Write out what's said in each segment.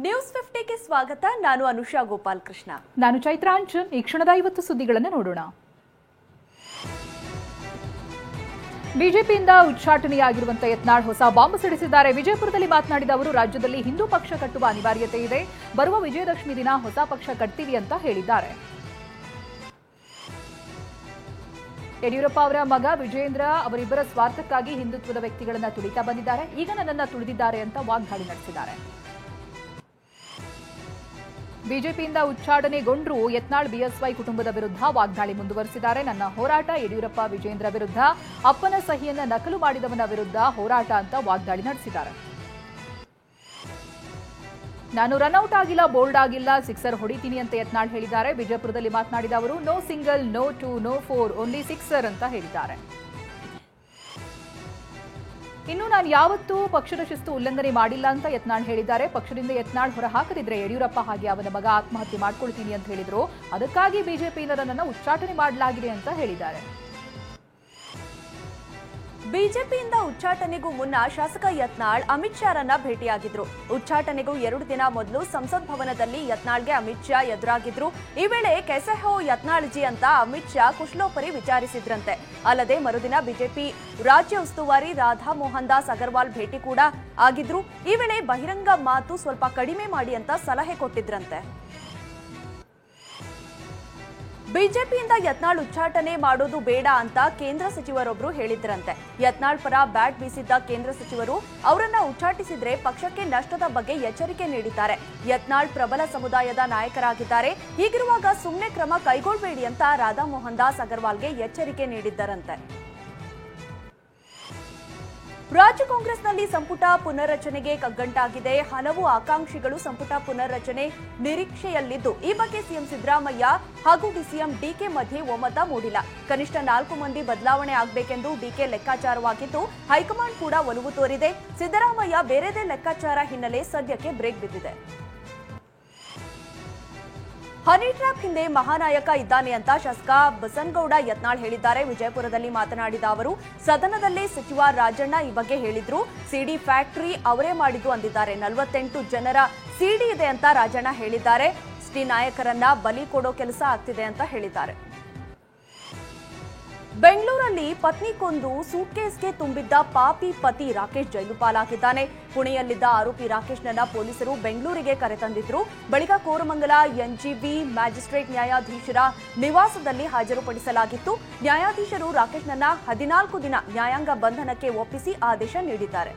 News 50ಗೆ ಸ್ವಾಗತ. ನಾನು ಅನುಷಾ ಗೋಪಾಲ್ ಕೃಷ್ಣ. ನಾನು ಚೈತ್ರಾಂಚನ್. ಈ ಕ್ಷಣದ 50 ಸುದ್ದಿಗಳನ್ನು ನೋಡೋಣ. ಬಿಜೆಪಿಯಿಂದ ಉಚ್ಚಾಟನೆಯಾಗಿರುವಂತಹ ಯತ್ನಾಳ್ ಹೊಸ ಬಾಂಬ್ ಸಿಡಿಸಿದ್ದಾರೆ. ವಿಜಯಪುರದಲ್ಲಿ ಮಾತನಾಡಿದ ಅವರು, ರಾಜ್ಯದಲ್ಲಿ ಹಿಂದೂ ಪಕ್ಷ ಕಟ್ಟುವ ಅನಿವಾರ್ಯತೆ ಇದೆ. ಬರುವ ವಿಜಯದಶಮಿ ದಿನ ಹೊಸ ಪಕ್ಷ ಕಟ್ತೀವಿ ಅಂತ ಹೇಳಿದ್ದಾರೆ. ಯಡಿಯೂರಪ್ಪ ಅವರ ಮಗ ವಿಜೇಂದ್ರ ಅವರಿಬ್ಬರ ಸ್ವಾರ್ಥಕ್ಕಾಗಿ ಹಿಂದುತ್ವದ ವ್ಯಕ್ತಿಗಳನ್ನ ತುಳಿತಾ ಬಂದಿದ್ದಾರೆ. ಈಗ ನನ್ನನ್ನ ತುಳಿದಿದ್ದಾರೆ ಅಂತ ವಾಗ್ದಾಳಿ ನಡೆಸಿದ್ದಾರೆ. ಬಿಜೆಪಿಯಿಂದ ಉಚ್ಚಾಟನೆಗೊಂಡ್ರು ಯತ್ನಾಳ್ ಬಿಎಸ್ವೈ ಕುಟುಂಬದ ವಿರುದ್ಧ ವಾಗ್ದಾಳಿ ಮುಂದುವರೆಸಿದ್ದಾರೆ. ನನ್ನ ಹೋರಾಟ ಯಡಿಯೂರಪ್ಪ ವಿಜೇಂದ್ರ ವಿರುದ್ಧ, ಅಪ್ಪನ ಸಹಿಯನ್ನ ನಕಲು ಮಾಡಿದವನ ವಿರುದ್ಧ ಹೋರಾಟ ಅಂತ ವಾಗ್ದಾಳಿ ನಡೆಸಿದ್ದಾರೆ. ನಾನು ರನ್ಔಟ್ ಆಗಿಲ್ಲ, ಬೋಲ್ಡ್ ಆಗಿಲ್ಲ, ಸಿಕ್ಸರ್ ಹೊಡಿತೀನಿ ಅಂತ ಯತ್ನಾಳ್ ಹೇಳಿದ್ದಾರೆ. ಬಿಜಾಪುರದಲ್ಲಿ ಮಾತನಾಡಿದ ಅವರು, no single, no two, no four, only sixer ಅಂತ ಹೇಳಿದ್ದಾರೆ. ಇನ್ನು ನಾನು ಯಾವತ್ತೂ ಪಕ್ಷದ ಶಿಸ್ತು ಉಲ್ಲಂಘನೆ ಮಾಡಿಲ್ಲ ಅಂತ ಯತ್ನಾಳ್ ಹೇಳಿದ್ದಾರೆ. ಪಕ್ಷದಿಂದ ಯತ್ನಾಳ್ ಹೊರ ಹಾಕದಿದ್ರೆ ಯಡಿಯೂರಪ್ಪ ಹಾಗೆ ಅವನ ಮಗ ಆತ್ಮಹತ್ಯೆ ಮಾಡ್ಕೊಳ್ತೀನಿ ಅಂತ ಹೇಳಿದ್ರು. ಅದಕ್ಕಾಗಿ ಬಿಜೆಪಿಯಿಂದ ನನ್ನನ್ನು ಉಚ್ಚಾಟನೆ ಮಾಡಲಾಗಿದೆ ಅಂತ ಹೇಳಿದ್ದಾರೆ. ಬಿಜೆಪಿಯಿಂದ ಉಚ್ಚಾಟನೆಗೂ ಮುನ್ನ ಶಾಸಕ ಯತ್ನಾಳ್ ಅಮಿತ್ ಶಾರನ್ನ ಭೇಟಿಯಾಗಿದ್ರು. ಉಚ್ಚಾಟನೆಗೂ 2 ದಿನ ಮೊದಲು ಸಂಸತ್ ಭವನದಲ್ಲಿ ಯತ್ನಾಳ್ಗೆ ಅಮಿತ್ ಶಾ ಎದುರಾಗಿದ್ರು. ಈ ವೇಳೆ ಕೆಸೆ ಹೋ ಯತ್ನಾಳ್ ಜಿ ಅಂತ ಅಮಿತ್ ಶಾ ಕುಶಲೋಪರಿ ವಿಚಾರಿಸಿದ್ರಂತೆ. ಅಲ್ಲದೆ ಮರುದಿನ ಬಿಜೆಪಿ ರಾಜ್ಯ ಉಸ್ತುವಾರಿ ರಾಧಾ ಮೋಹನ್ ದಾಸ್ ಅಗರ್ವಾಲ್ ಭೇಟಿ ಕೂಡ ಆಗಿದ್ರು. ಈ ವೇಳೆ ಬಹಿರಂಗ ಮಾತು ಸ್ವಲ್ಪ ಕಡಿಮೆ ಮಾಡಿ ಅಂತ ಸಲಹೆ ಕೊಟ್ಟಿದ್ರಂತೆ. ಬಿಜೆಪಿಯಿಂದ ಯತ್ನಾಳ್ ಉಚ್ಚಾಟನೆ ಮಾಡೋದು ಬೇಡ ಅಂತ ಕೇಂದ್ರ ಸಚಿವರೊಬ್ಬರು ಹೇಳಿದ್ರಂತೆ. ಯತ್ನಾಳ್ ಪರ ಬ್ಯಾಟ್ ಬೀಸಿದ್ದ ಕೇಂದ್ರ ಸಚಿವರು ಅವರನ್ನ ಉಚ್ಚಾಟಿಸಿದ್ರೆ ಪಕ್ಷಕ್ಕೆ ನಷ್ಟದ ಬಗ್ಗೆ ಎಚ್ಚರಿಕೆ ನೀಡಿದ್ದಾರೆ. ಯತ್ನಾಳ್ ಪ್ರಬಲ ಸಮುದಾಯದ ನಾಯಕರಾಗಿದ್ದಾರೆ. ಹೀಗಿರುವಾಗ ಸುಮ್ಮನೆ ಕ್ರಮ ಕೈಗೊಳ್ಳಬೇಡಿ ಅಂತ ರಾಧಾ ಮೋಹನ್ ದಾಸ್ ಅಗರ್ವಾಲ್ಗೆ ಎಚ್ಚರಿಕೆ ನೀಡಿದ್ದರಂತೆ. ರಾಜ್ಯ ಕಾಂಗ್ರೆಸ್ನಲ್ಲಿ ಸಂಪುಟ ಪುನರ್ರಚನೆಗೆ ಕಗ್ಗಂಟಾಗಿದೆ. ಹಲವು ಆಕಾಂಕ್ಷಿಗಳು ಸಂಪುಟ ಪುನರ್ರಚನೆ ನಿರೀಕ್ಷೆಯಲ್ಲಿದ್ದು, ಈ ಬಗ್ಗೆ ಸಿಎಂ ಸಿದ್ದರಾಮಯ್ಯ ಹಾಗೂ ಡಿಸಿಎಂ ಡಿಕೆ ಮಧ್ಯೆ ಒಮ್ಮತ ಮೂಡಿಲ್ಲ. ಕನಿಷ್ಠ 4 ಮಂದಿ ಬದಲಾವಣೆ ಆಗಬೇಕೆಂದು ಡಿಕೆ ಲೆಕ್ಕಾಚಾರವಾಗಿದ್ದು, ಹೈಕಮಾಂಡ್ ಕೂಡ ಒಲವು ತೋರಿದೆ. ಸಿದ್ದರಾಮಯ್ಯ ಬೇರೆದೇ ಲೆಕ್ಕಾಚಾರ ಹಿನ್ನೆಲೆ ಸದ್ಯಕ್ಕೆ ಬ್ರೇಕ್ ಬಿದ್ದಿದೆ. ಹನಿ ಟ್ರ್ಯಾಪ್ ಹಿಂದೆ ಮಹಾನಾಯಕ ಇದ್ದಾನೆ ಅಂತ ಶಾಸಕ ಬಸನಗೌಡ ಯತ್ನಾಳ್ ಹೇಳಿದ್ದಾರೆ. ವಿಜಯಪುರದಲ್ಲಿ ಮಾತನಾಡಿದ ಅವರು, ಸದನದಲ್ಲೇ ಸಚಿವ ರಾಜಣ್ಣ ಈ ಬಗ್ಗೆ ಹೇಳಿದ್ರು. ಸಿಡಿ ಫ್ಯಾಕ್ಟರಿ ಅವರೇ ಮಾಡಿದ್ದು ಅಂದಿದ್ದಾರೆ. 48 ಜನರ ಸಿಡಿ ಇದೆ ಅಂತ ರಾಜಣ್ಣ ಹೇಳಿದ್ದಾರೆ. ಎಸ್ಟಿ ನಾಯಕರನ್ನ ಬಲಿ ಕೊಡೋ ಕೆಲಸ ಆಗ್ತಿದೆ ಅಂತ ಹೇಳಿದ್ದಾರೆ. ಬೆಂಗಳೂರಲ್ಲಿ ಪತ್ನಿ ಕೊಂದು ಸೂಟ್ಕೇಸ್ಗೆ ತುಂಬಿದ್ದ ಪಾಪಿ ಪತಿ ರಾಕೇಶ್ ಜೈಲು ಪಾಲಾಗಿದ್ದಾನೆ. ಪುಣೆಯಲ್ಲಿದ್ದ ಆರೋಪಿ ರಾಕೇಶ್ನನ್ನ ಪೊಲೀಸರು ಬೆಂಗಳೂರಿಗೆ ಕರೆತಂದಿದ್ರು. ಬಳಿಕ ಕೋರಮಂಗಲ ಎನ್ಜಿಬಿ ಮ್ಯಾಜಿಸ್ಟ್ರೇಟ್ ನ್ಯಾಯಾಧೀಶರ ನಿವಾಸದಲ್ಲಿ ಹಾಜರುಪಡಿಸಲಾಗಿತ್ತು. ನ್ಯಾಯಾಧೀಶರು ರಾಕೇಶ್ನನ್ನ 14 ದಿನ ನ್ಯಾಯಾಂಗ ಬಂಧನಕ್ಕೆ ಒಪ್ಪಿಸಿ ಆದೇಶ ನೀಡಿದ್ದಾರೆ.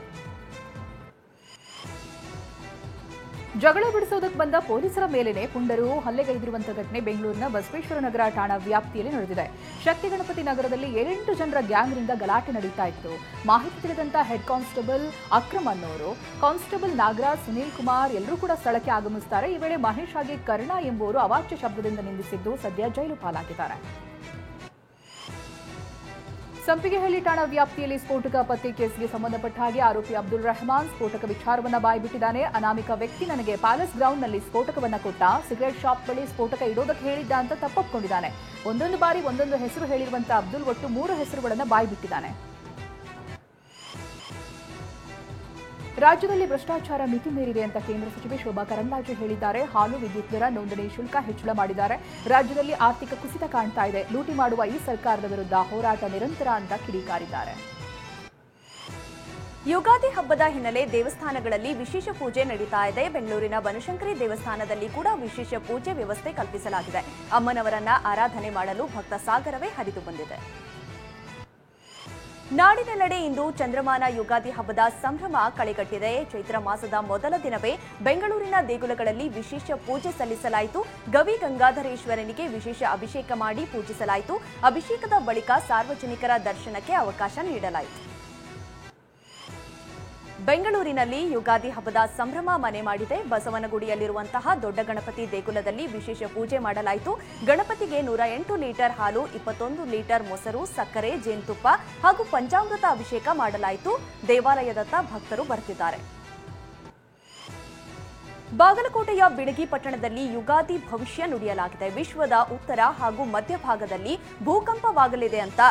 ಜಗಳ ಬಿಡಿಸೋದಕ್ಕೆ ಬಂದ ಪೊಲೀಸರ ಮೇಲೆನೆ ಪುಂಡರು ಹಲ್ಲೆಗೈದಿರುವಂತಹ ಘಟನೆ ಬೆಂಗಳೂರಿನ ಬಸವೇಶ್ವರ ನಗರ ಠಾಣಾ ವ್ಯಾಪ್ತಿಯಲ್ಲಿ ನಡೆದಿದೆ. ಶಕ್ತಿ ಗಣಪತಿ ನಗರದಲ್ಲಿ 8 ಜನರ ಗ್ಯಾಂಗ್ನಿಂದ ಗಲಾಟೆ ನಡೀತಾ ಇತ್ತು. ಮಾಹಿತಿ ತಿಳಿದಂತ ಹೆಡ್ ಕಾನ್ಸ್ಟೇಬಲ್ ಅಕ್ರಮ್ ಅನ್ನೋರು, ಕಾನ್ಸ್ಟೇಬಲ್ ನಾಗರಾಜ್, ಸುನೀಲ್ ಕುಮಾರ್ ಎಲ್ಲರೂ ಕೂಡ ಸ್ಥಳಕ್ಕೆ ಆಗಮಿಸುತ್ತಾರೆ. ಈ ವೇಳೆ ಮಹೇಶ್ ಹಾಗೆ ಕರ್ಣ ಎಂಬುವರು ಅವಾಚ್ಯ ಶಬ್ದದಿಂದ ನಿಂದಿಸಿದ್ದು ಸದ್ಯ ಜೈಲು ಪಾಲಾಗಿದ್ದಾರೆ. ಸಂಪಿಗೆಹಳ್ಳಿ ಠಾಣಾ ವ್ಯಾಪ್ತಿಯಲ್ಲಿ ಸ್ಫೋಟಕ ಪತ್ತೆ ಕೇಸ್ಗೆ ಸಂಬಂಧಪಟ್ಟ ಹಾಗೆ ಆರೋಪಿ ಅಬ್ದುಲ್ ರೆಹಮಾನ್ ಸ್ಫೋಟಕ ವಿಚಾರವನ್ನ ಬಾಯ್ಬಿಟ್ಟಿದ್ದಾನೆ. ಅನಾಮಿಕ ವ್ಯಕ್ತಿ ನನಗೆ ಪ್ಯಾಲೇಸ್ ಗ್ರೌಂಡ್ನಲ್ಲಿ ಸ್ಫೋಟಕವನ್ನ ಕೊಟ್ಟ, ಸಿಗರೆಟ್ ಶಾಪ್ ಬಳಿ ಸ್ಫೋಟಕ ಇಡೋದಕ್ಕೆ ಹೇಳಿದ್ದ ಅಂತ ತಪ್ಪೊಪ್ಪಿಕೊಂಡಿದ್ದಾನೆ. ಒಂದೊಂದು ಬಾರಿ ಒಂದೊಂದು ಹೆಸರು ಹೇಳಿರುವಂತಹ ಅಬ್ದುಲ್ ಒಟ್ಟು 3 ಹೆಸರುಗಳನ್ನ ಬಾಯ್ಬಿಟ್ಟಿದ್ದಾನೆ. ರಾಜ್ಯದಲ್ಲಿ ಭ್ರಷ್ಟಾಚಾರ ಮಿತಿ ಮೀರಿದೆ ಅಂತ ಕೇಂದ್ರ ಸಚಿವೆ ಶೋಭಾ ಕರಂದ್ಲಾಜೆ ಹೇಳಿದ್ದಾರೆ. ಹಾಲು ವಿದ್ಯುತ್ ದರ ನೋಂದಣಿ ಶುಲ್ಕ ಹೆಚ್ಚಳ ಮಾಡಿದ್ದಾರೆ. ರಾಜ್ಯದಲ್ಲಿ ಆರ್ಥಿಕ ಕುಸಿತ ಕಾಣ್ತಾ ಇದೆ. ಲೂಟಿ ಮಾಡುವ ಈ ಸರ್ಕಾರದ ವಿರುದ್ಧ ಹೋರಾಟ ನಿರಂತರ ಅಂತ ಕಿಡಿಕಾರಿದ್ದಾರೆ. ಯುಗಾದಿ ಹಬ್ಬದ ಹಿನ್ನೆಲೆ ದೇವಸ್ಥಾನಗಳಲ್ಲಿ ವಿಶೇಷ ಪೂಜೆ ನಡೀತಾ ಇದೆ. ಬೆಂಗಳೂರಿನ ಬನಶಂಕರಿ ದೇವಸ್ಥಾನದಲ್ಲಿ ಕೂಡ ವಿಶೇಷ ಪೂಜೆ ವ್ಯವಸ್ಥೆ ಕಲ್ಪಿಸಲಾಗಿದೆ. ಅಮ್ಮನವರನ್ನ ಆರಾಧನೆ ಮಾಡಲು ಭಕ್ತ ಸಾಗರವೇ ಹರಿದು ಬಂದಿದೆ. ನಾಡಿನೆಲ್ಲೆಡೆ ಇಂದು ಚಂದ್ರಮಾನ ಯುಗಾದಿ ಹಬ್ಬದ ಸಂಭ್ರಮ ಕಳೆಗಟ್ಟಿದೆ. ಚೈತ್ರ ಮಾಸದ ಮೊದಲ ದಿನವೇ ಬೆಂಗಳೂರಿನ ದೇಗುಲಗಳಲ್ಲಿ ವಿಶೇಷ ಪೂಜೆ ಸಲ್ಲಿಸಲಾಯಿತು. ಗವಿ ಗಂಗಾಧರೇಶ್ವರನಿಗೆ ವಿಶೇಷ ಅಭಿಷೇಕ ಮಾಡಿ ಪೂಜಿಸಲಾಯಿತು. ಅಭಿಷೇಕದ ಬಳಿಕ ಸಾರ್ವಜನಿಕರ ದರ್ಶನಕ್ಕೆ ಅವಕಾಶ ನೀಡಲಾಯಿತು. ಬೆಂಗಳೂರಿನಲ್ಲಿ ಯುಗಾದಿ ಹಬ್ಬದ ಸಂಭ್ರಮ ಮನೆ ಮಾಡಿದೆ. ಬಸವನಗುಡಿಯಲ್ಲಿರುವಂತಹ ದೊಡ್ಡ ಗಣಪತಿ ದೇಗುಲದಲ್ಲಿ ವಿಶೇಷ ಪೂಜೆ ಮಾಡಲಾಯಿತು. ಗಣಪತಿಗೆ 108 ಲೀಟರ್ ಹಾಲು, 21 ಲೀಟರ್ ಮೊಸರು, ಸಕ್ಕರೆ, ಜೇನುತುಪ್ಪ ಹಾಗೂ ಪಂಚಾಮೃತ ಅಭಿಷೇಕ ಮಾಡಲಾಯಿತು. ದೇವಾಲಯದತ್ತ ಭಕ್ತರು ಬರ್ತಿದ್ದಾರೆ. ಬಾಗಲಕೋಟೆಯ ಬಿಳಗಿ ಪಟ್ಟಣದಲ್ಲಿ ಯುಗಾದಿ ಭವಿಷ್ಯ ನುಡಿಯಲಾಗಿದೆ. ವಿಶ್ವದ ಉತ್ತರ ಹಾಗೂ ಮಧ್ಯಭಾಗದಲ್ಲಿ ಭೂಕಂಪವಾಗಲಿದೆ ಅಂತ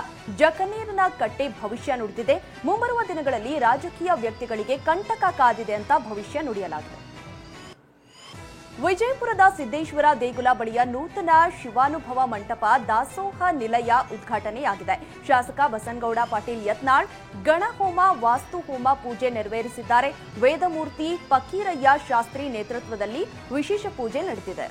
ಜಕನೇರನ ಕಟ್ಟೆ ಭವಿಷ್ಯ ನುಡಿದಿದೆ. ಮುಂಬರುವ ದಿನಗಳಲ್ಲಿ ರಾಜಕೀಯ ವ್ಯಕ್ತಿಗಳಿಗೆ ಕಂಟಕ ಕಾದಿದೆ ಅಂತ ಭವಿಷ್ಯ ನುಡಿಯಲಾಗಿದೆ. ವಿಜಯಪುರದ ಸಿದ್ದೇಶ್ವರ ದೇಗುಲ ಬಳಿಯ ನೂತನ ಶಿವಾನುಭವ ಮಂಟಪ ದಾಸೋಹ ನಿಲಯ ಉದ್ಘಾಟನೆಯಾಗಿದೆ. ಶಾಸಕ ಬಸನಗೌಡ ಪಾಟೀಲ್ ಯತ್ನಾಳ್ ಗಣಹೋಮ ವಾಸ್ತು ಹೋಮ ಪೂಜೆ ನೆರವೇರಿಸಿದ್ದಾರೆ. ವೇದಮೂರ್ತಿ ಫಕೀರಯ್ಯ ಶಾಸ್ತ್ರಿ ನೇತೃತ್ವದಲ್ಲಿ ವಿಶೇಷ ಪೂಜೆ ನಡೆದಿದೆ.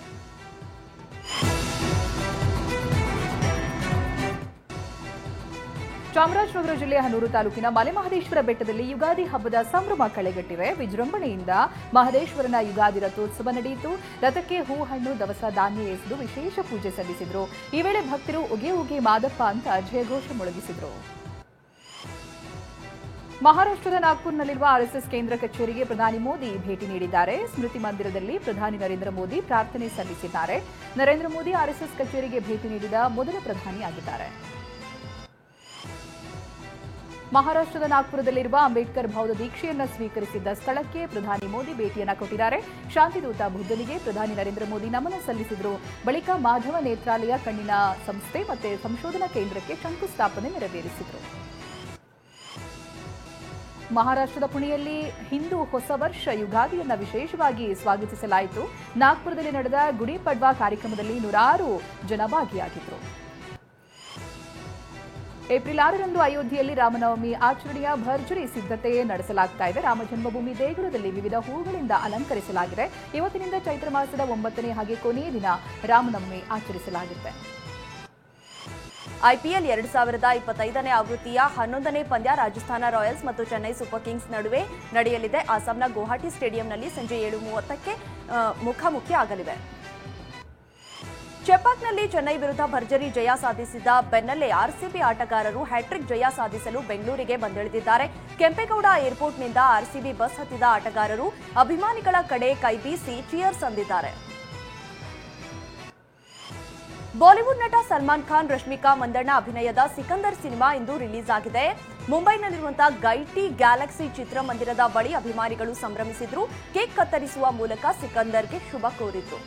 ಚಾಮರಾಜನಗರ ಜಿಲ್ಲೆಯ ಹನೂರು ತಾಲೂಕಿನ ಮಲೆಮಹದೇಶ್ವರ ಬೆಟ್ಟದಲ್ಲಿ ಯುಗಾದಿ ಹಬ್ಬದ ಸಂಭ್ರಮ ಕಳೆಗಟ್ಟಿವೆ. ವಿಜೃಂಭಣೆಯಿಂದ ಮಹದೇಶ್ವರನ ಯುಗಾದಿ ರಥೋತ್ಸವ ನಡೆಯಿತು. ರಥಕ್ಕೆ ಹೂ, ಹಣ್ಣು, ದವಸ ಧಾನ್ಯ ಎಸೆದು ವಿಶೇಷ ಪೂಜೆ ಸಲ್ಲಿಸಿದರು. ಈ ವೇಳೆ ಭಕ್ತರು ಉಗೆ ಉಗೆ ಮಾದಪ್ಪ ಅಂತ ಜಯಘೋಷ ಮೊಳಗಿಸಿದರು. ಮಹಾರಾಷ್ಟ್ರದ ನಾಗ್ಪುರ್ನಲ್ಲಿರುವ ಆರ್ಎಸ್ಎಸ್ ಕೇಂದ್ರ ಕಚೇರಿಗೆ ಪ್ರಧಾನಿ ಮೋದಿ ಭೇಟಿ ನೀಡಿದ್ದಾರೆ. ಸ್ಮೃತಿ ಮಂದಿರದಲ್ಲಿ ಪ್ರಧಾನಿ ನರೇಂದ್ರ ಮೋದಿ ಪ್ರಾರ್ಥನೆ ಸಲ್ಲಿಸಿದ್ದಾರೆ. ನರೇಂದ್ರ ಮೋದಿ ಆರ್ಎಸ್ಎಸ್ ಕಚೇರಿಗೆ ಭೇಟಿ ನೀಡಿದ ಮೊದಲ ಪ್ರಧಾನಿಯಾಗಿದ್ದಾರೆ. ಮಹಾರಾಷ್ಟ್ರದ ನಾಗ್ಪುರದಲ್ಲಿರುವ ಅಂಬೇಡ್ಕರ್ ಭೌತ ದೀಕ್ಷೆಯನ್ನು ಸ್ವೀಕರಿಸಿದ್ದ ಸ್ಥಳಕ್ಕೆ ಪ್ರಧಾನಿ ಮೋದಿ ಭೇಟಿಯನ್ನು ಕೊಟ್ಟಿದ್ದಾರೆ. ಶಾಂತಿದೂತ ಬುದ್ಧನಿಗೆ ಪ್ರಧಾನಿ ನರೇಂದ್ರ ಮೋದಿ ನಮನ ಸಲ್ಲಿಸಿದರು. ಬಳಿಕ ಮಾಧವ ನೇತ್ರಾಲಯ ಕಣ್ಣಿನ ಸಂಸ್ಥೆ ಮತ್ತು ಸಂಶೋಧನಾ ಕೇಂದ್ರಕ್ಕೆ ಶಂಕುಸ್ಥಾಪನೆ ನೆರವೇರಿಸಿದರು. ಮಹಾರಾಷ್ಟ್ರದ ಪುಣೆಯಲ್ಲಿ ಹಿಂದೂ ಹೊಸ ವರ್ಷ ಯುಗಾದಿಯನ್ನು ವಿಶೇಷವಾಗಿ ಸ್ವಾಗತಿಸಲಾಯಿತು. ನಾಗ್ಪುರದಲ್ಲಿ ನಡೆದ ಗುಡಿ ಪಡ್ವಾ ಕಾರ್ಯಕ್ರಮದಲ್ಲಿ ನೂರಾರು ಜನ ಭಾಗಿಯಾಗಿದ್ದರು. ಏಪ್ರಿಲ್ 6ರಂದು ಅಯೋಧ್ಯೆಯಲ್ಲಿ ರಾಮನವಮಿ ಆಚರಣೆಯ ಭರ್ಜರಿ ಸಿದ್ಧತೆ ನಡೆಸಲಾಗ್ತಾ ಇದೆ. ರಾಮ ಜನ್ಮಭೂಮಿ ದೇಗುಲದಲ್ಲಿ ವಿವಿಧ ಹೂಗಳಿಂದ ಅಲಂಕರಿಸಲಾಗಿದೆ. ಇವತ್ತಿನಿಂದ ಚೈತ್ರ ಮಾಸದ 9ನೇ ಹಾಗೆ ಕೊನೆಯ ದಿನ ರಾಮನವಮಿ ಆಚರಿಸಲಾಗುತ್ತೆ. ಐಪಿಎಲ್ 2025ನೇ ಆವೃತ್ತಿಯ 11ನೇ ಪಂದ್ಯ ರಾಜಸ್ಥಾನ ರಾಯಲ್ಸ್ ಮತ್ತು ಚೆನ್ನೈ ಸೂಪರ್ ಕಿಂಗ್ಸ್ ನಡುವೆ ನಡೆಯಲಿದೆ. ಅಸ್ಸಾಂನ ಗುವಾಹಟಿ ಸ್ಟೇಡಿಯಂನಲ್ಲಿ ಸಂಜೆ 7:30ಕ್ಕೆ ಮುಖಾಮುಖಿ ಆಗಲಿವೆ. ಚೆಪಾಕ್ನಲ್ಲಿ ಚೆನ್ನೈ ವಿರುದ್ಧ ಭರ್ಜರಿ ಜಯ ಸಾಧಿಸಿದ ಬೆನ್ನಲ್ಲೇ ಆರ್ಸಿಬಿ ಆಟಗಾರರು ಹ್ಯಾಟ್ರಿಕ್ ಜಯ ಸಾಧಿಸಲು ಬೆಂಗಳೂರಿಗೆ ಬಂದಿಳಿದಿದ್ದಾರೆ. ಕೆಂಪೇಗೌಡ ಏರ್ಪೋರ್ಟ್ನಿಂದ ಆರ್ಸಿಬಿ ಬಸ್ ಹತ್ತಿದ ಆಟಗಾರರು ಅಭಿಮಾನಿಗಳ ಕಡೆ ಕೈಬೀಸಿ ಚಿಯರ್ಸ್ ಅಂದಿದ್ದಾರೆ. ಬಾಲಿವುಡ್ ನಟ ಸಲ್ಮಾನ್ ಖಾನ್, ರಶ್ಮಿಕಾ ಮಂದಣ್ಣ ಅಭಿನಯದ ಸಿಕಂದರ್ ಸಿನಿಮಾ ಇಂದು ರಿಲೀಸ್ ಆಗಿದೆ. ಮುಂಬೈನಲ್ಲಿರುವಂತಹ ಗೈಟಿ ಗ್ಯಾಲಕ್ಸಿ ಚಿತ್ರಮಂದಿರದ ಬಳಿ ಅಭಿಮಾನಿಗಳು ಸಂಭ್ರಮಿಸಿದ್ರು. ಕೇಕ್ ಕತ್ತರಿಸುವ ಮೂಲಕ ಸಿಕಂದರ್ಗೆ ಶುಭ ಕೋರಿದ್ರು.